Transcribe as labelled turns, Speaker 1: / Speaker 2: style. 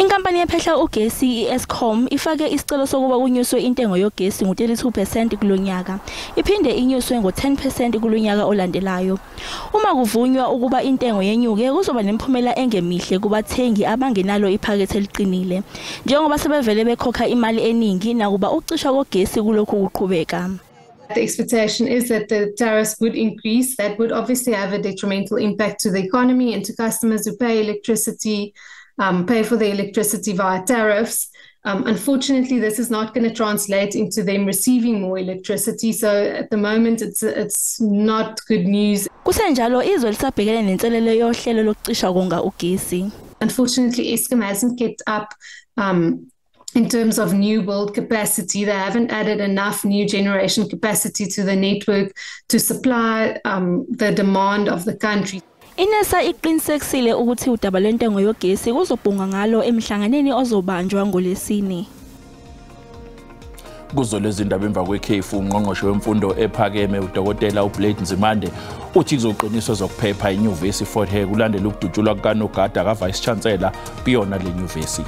Speaker 1: Inkampani ephehla uGesi i-Eskom ifake isicelo sokuba kunyuswe intengo yoGesi ngo-32% kulonyaka. Iphinde inyuswe ngo-10% kulonyaka olandelayo. Uma kuvunywa ukuba intengo yenyuke kuzoba nemphumela engemihle kubathengi abangenalo iphakethe eliqinile. Njengoba sebevele bekhokha imali eningi nakuba ukucishwa koGesi kulokhu kuqhubeka.
Speaker 2: The expectation is that the tariffs would increase. That would obviously have a detrimental impact to the economy and to customers who pay electricity, pay for the electricity via tariffs. Unfortunately, this is not going to translate into them receiving more electricity. So at the moment, it's not good news.
Speaker 1: Kusenjalo izwe lisabhekene nenselelo yohlelo lokucisha konga uGesi.
Speaker 2: Unfortunately, Eskom hasn't kept up in terms of new build capacity. They haven't added enough new generation capacity to the network to supply the demand of the country.
Speaker 1: NERSA iqinisekisile ukuthi udaba lwentengo yoGesi kuzobhunga ngalo emhlanganeni ozobanjwa ngoLesine.
Speaker 3: Kuzo lezi ndaba emva kwekhefu ungqongqoshe wemfundo ephakeme uDokotela uBlade Nzimande uthi kuzoqiniswa zokuphepha enyuvesi Fort Hare kulandela ukudutshulwa kukaNogada ka Vice Chancellor kuyona le nyuvesi.